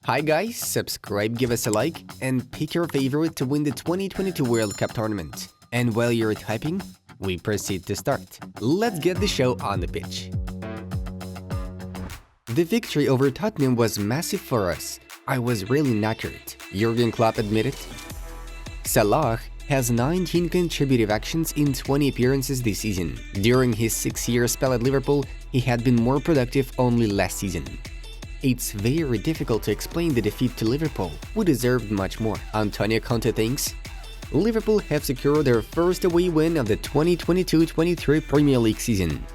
Hi guys, subscribe, give us a like, and pick your favorite to win the 2022 World Cup tournament. And while you're typing, we proceed to start. Let's get the show on the pitch. The victory over Tottenham was massive for us. I was really knackered, Jurgen Klopp admitted. Salah has 19 contributive actions in 20 appearances this season. During his 6-year spell at Liverpool, he had been more productive only last season. It's very difficult to explain the defeat to Liverpool. We deserved much more. Antonio Conte thinks. Liverpool have secured their first away win of the 2022-23 Premier League season.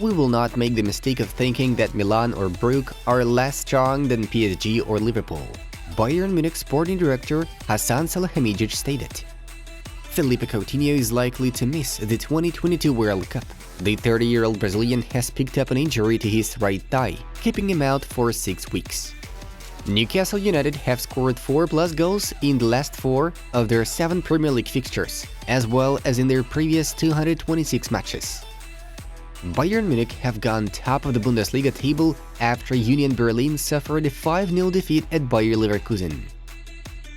We will not make the mistake of thinking that Milan or Brugge are less strong than PSG or Liverpool, Bayern Munich sporting director Hasan Salihamidzic stated. Felipe Coutinho is likely to miss the 2022 World Cup. The 30-year-old Brazilian has picked up an injury to his right thigh, keeping him out for 6 weeks. Newcastle United have scored 4+ goals in the last 4 of their 7 Premier League fixtures, as well as in their previous 226 matches. Bayern Munich have gone top of the Bundesliga table after Union Berlin suffered a 5-0 defeat at Bayer Leverkusen.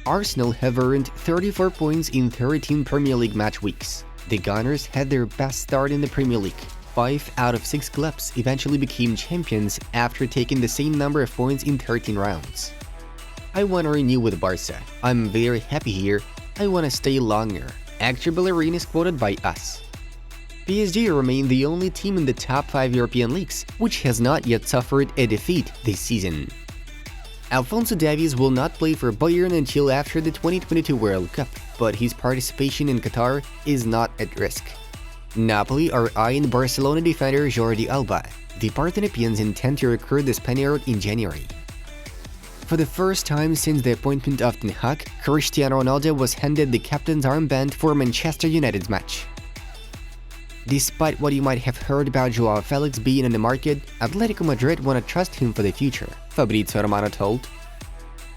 Arsenal have earned 34 points in 13 Premier League match weeks. The Gunners had their best start in the Premier League. 5 out of 6 clubs eventually became champions after taking the same number of points in 13 rounds. I want to renew with Barca. I'm very happy here. I want to stay longer. Actor Bellerin is quoted by Us. PSG remain the only team in the top 5 European leagues, which has not yet suffered a defeat this season. Alphonso Davies will not play for Bayern until after the 2022 World Cup, but his participation in Qatar is not at risk. Napoli are eyeing Barcelona defender Jordi Alba. The Partenopians intend to recruit the Spaniard in January. For the first time since the appointment of Ten Hag, Cristiano Ronaldo was handed the captain's armband for Manchester United's match. Despite what you might have heard about Joao Felix being on the market, Atletico Madrid want to trust him for the future, Fabrizio Romano told.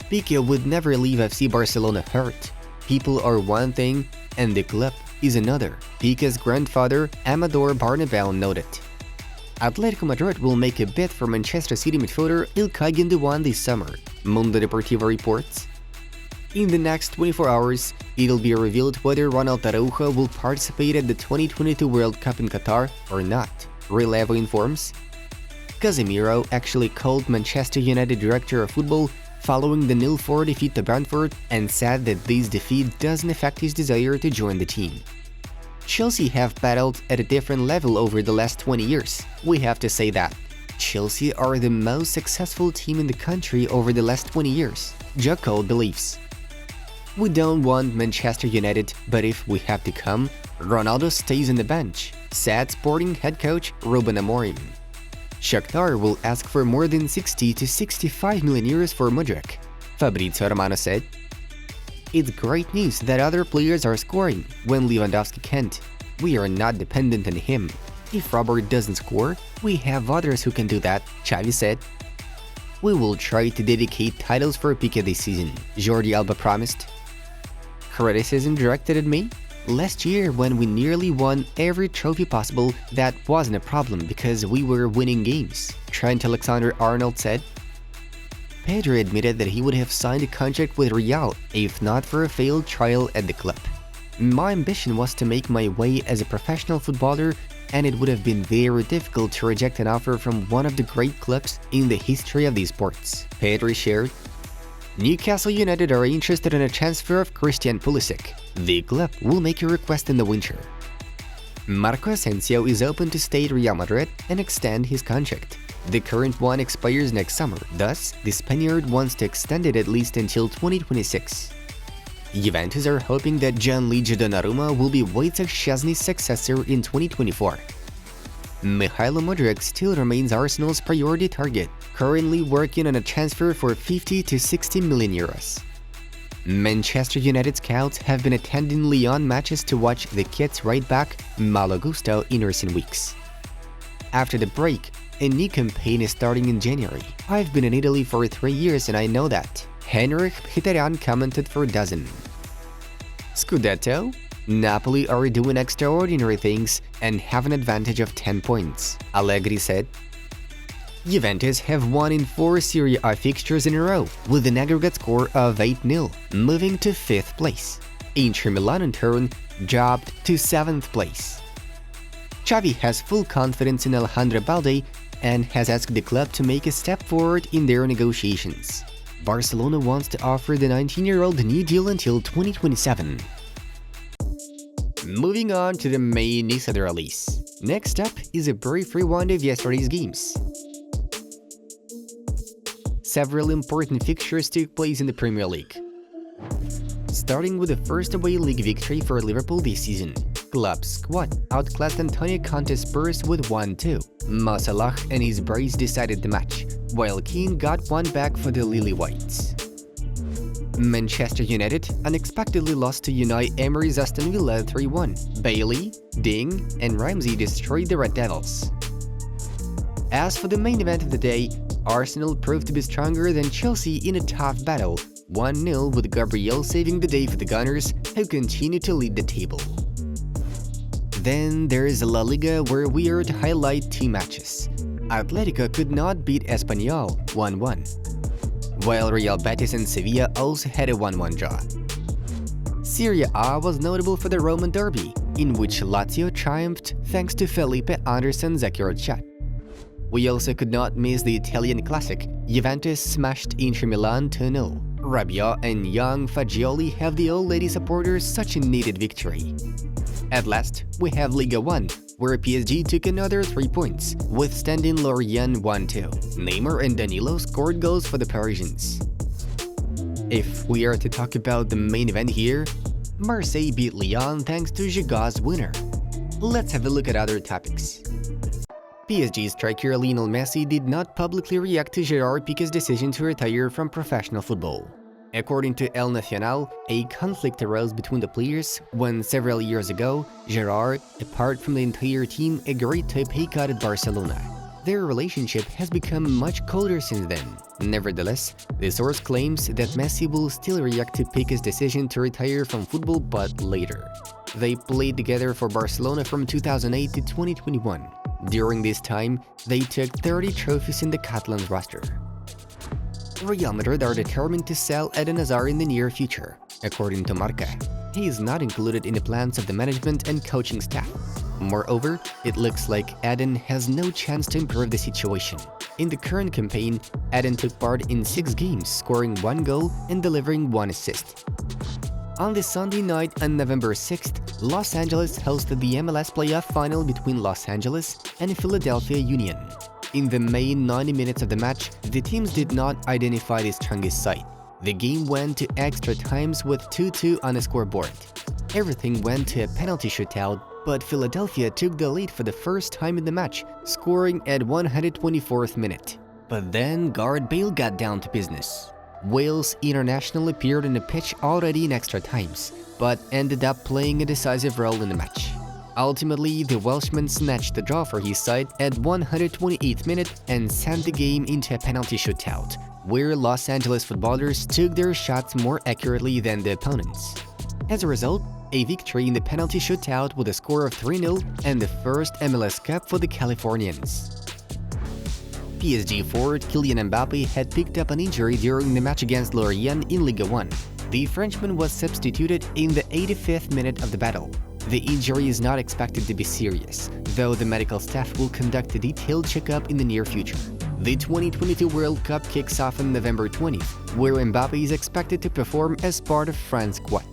Piqué would never leave FC Barcelona hurt. People are one thing, and the club is another, Piqué's grandfather, Amador Barnabal, noted. Atletico Madrid will make a bid for Manchester City midfielder Ilkay Gundogan this summer, Mundo Deportivo reports. In the next 24 hours, it'll be revealed whether Ronald Araujo will participate at the 2022 World Cup in Qatar or not, Relevo informs. Casemiro actually called Manchester United director of football following the 0-4 defeat to Brentford and said that this defeat doesn't affect his desire to join the team. Chelsea have battled at a different level over the last 20 years. We have to say that. Chelsea are the most successful team in the country over the last 20 years, Jocko believes. We don't want Manchester United, but if we have to come, Ronaldo stays on the bench, said Sporting head coach Ruben Amorim. Shakhtar will ask for more than 60 to 65 million euros for Mudryk, Fabrizio Romano said. It's great news that other players are scoring when Lewandowski can't. We are not dependent on him. If Robert doesn't score, we have others who can do that, Xavi said. We will try to dedicate titles for Piqué this season, Jordi Alba promised. Criticism directed at me? Last year, when we nearly won every trophy possible, that wasn't a problem because we were winning games, Trent Alexander-Arnold said. Pedro admitted that he would have signed a contract with Real if not for a failed trial at the club. My ambition was to make my way as a professional footballer, and it would have been very difficult to reject an offer from one of the great clubs in the history of these sports, Pedro shared. Newcastle United are interested in a transfer of Christian Pulisic. The club will make a request in the winter. Marco Asensio is open to stay at Real Madrid and extend his contract. The current one expires next summer, thus the Spaniard wants to extend it at least until 2026. Juventus are hoping that Gianluigi Donnarumma will be Wojciech Szczesny's successor in 2024. Mikhailo Mudryk still remains Arsenal's priority target, currently working on a transfer for 50 to 60 million euros. Manchester United scouts have been attending Lyon matches to watch the kids right back Malo Gusto in recent weeks. After the break, a new campaign is starting in January. I've been in Italy for 3 years and I know that, Henrik Mkhitaryan commented for DAZN. Scudetto? Napoli are doing extraordinary things and have an advantage of 10 points, Allegri said. Juventus have won in 4 Serie A fixtures in a row, with an aggregate score of 8-0, moving to 5th place. Inter Milan, in turn, dropped to 7th place. Xavi has full confidence in Alejandro Balde and has asked the club to make a step forward in their negotiations. Barcelona wants to offer the 19-year-old a new deal until 2027. Moving on to the main Easter release. Next up is a brief rewind of yesterday's games. Several important fixtures took place in the Premier League. Starting with the first away league victory for Liverpool this season. Club squad outclassed Antonio Conte's Spurs with 1-2. Mo Salah and his brace decided the match, while Keane got one back for the Lily Whites. Manchester United unexpectedly lost to Unai Emery's Aston Villa 3-1. Bailey, Ding, and Ramsey destroyed the Red Devils. As for the main event of the day, Arsenal proved to be stronger than Chelsea in a tough battle, 1-0 with Gabriel saving the day for the Gunners, who continue to lead the table. Then there is La Liga, where we are to highlight 2 matches. Atletico could not beat Espanyol 1-1, while Real Betis and Sevilla also had a 1-1 draw. Serie A was notable for the Roman derby, in which Lazio triumphed thanks to Felipe Anderson's accurate shot. We also could not miss the Italian classic. Juventus smashed Inter Milan 2-0. Rabiot and young Fagioli have the old lady supporters such a needed victory. At last, we have Liga 1, where PSG took another 3 points, withstanding Lorient 1-2. Neymar and Danilo scored goals for the Parisians. If we are to talk about the main event here, Marseille beat Lyon thanks to Gigo's winner. Let's have a look at other topics. PSG striker Lionel Messi did not publicly react to Gerard Piqué's decision to retire from professional football. According to El Nacional, a conflict arose between the players when several years ago, Gerard, apart from the entire team, agreed to a pay cut at Barcelona. Their relationship has become much colder since then. Nevertheless, the source claims that Messi will still react to Piqué's decision to retire from football, but later. They played together for Barcelona from 2008 to 2021. During this time, they took 30 trophies in the Catalan roster. Real Madrid are determined to sell Eden Hazard in the near future, according to Marca. He is not included in the plans of the management and coaching staff. Moreover, it looks like Eden has no chance to improve the situation. In the current campaign, Eden took part in 6 games, scoring 1 goal and delivering 1 assist. On the Sunday night on November 6th, Los Angeles hosted the MLS playoff final between Los Angeles and Philadelphia Union. In the main 90 minutes of the match, the teams did not identify the strongest side. The game went to extra times with 2-2 on the scoreboard. Everything went to a penalty shootout, but Philadelphia took the lead for the first time in the match, scoring at 124th minute. But then Gareth Bale got down to business. Wales international appeared on the pitch already in extra times, but ended up playing a decisive role in the match. Ultimately, the Welshman snatched the draw for his side at 128th minute and sent the game into a penalty shootout, where Los Angeles footballers took their shots more accurately than the opponents. As a result, a victory in the penalty shootout with a score of 3-0 and the first MLS Cup for the Californians. PSG forward Kylian Mbappe had picked up an injury during the match against Lorient in Ligue 1. The Frenchman was substituted in the 85th minute of the battle. The injury is not expected to be serious, though the medical staff will conduct a detailed checkup in the near future. The 2022 World Cup kicks off on November 20th, where Mbappe is expected to perform as part of France's squad.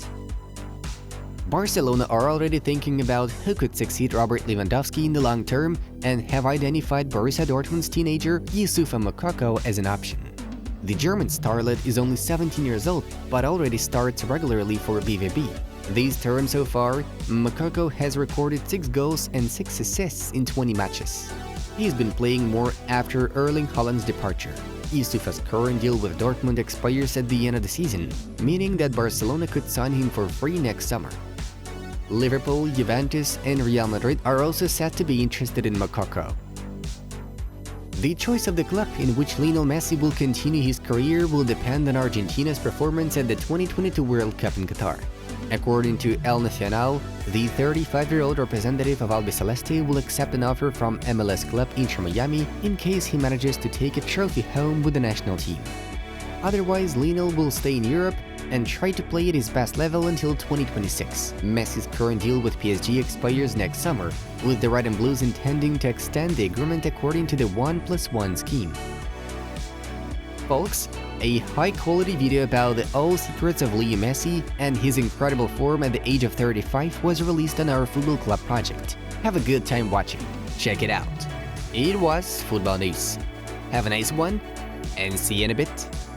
Barcelona are already thinking about who could succeed Robert Lewandowski in the long term and have identified Borussia Dortmund's teenager Youssoufa Moukoko as an option. The German starlet is only 17 years old, but already starts regularly for BVB. This term so far, Moukoko has recorded 6 goals and 6 assists in 20 matches. He's been playing more after Erling Haaland's departure. Youssoufa's current deal with Dortmund expires at the end of the season, meaning that Barcelona could sign him for free next summer. Liverpool, Juventus, and Real Madrid are also said to be interested in Moukoko. The choice of the club in which Lionel Messi will continue his career will depend on Argentina's performance at the 2022 World Cup in Qatar. According to El Nacional, the 35-year-old representative of Albiceleste will accept an offer from MLS club Inter Miami in case he manages to take a trophy home with the national team. Otherwise, Lionel will stay in Europe and try to play at his best level until 2026. Messi's current deal with PSG expires next summer, with the Red and Blues intending to extend the agreement according to the 1+1 scheme. Folks, a high-quality video about the all secrets of Lionel Messi and his incredible form at the age of 35 was released on our Football Club project. Have a good time watching. Check it out. It was Football News. Have a nice one, and see you in a bit.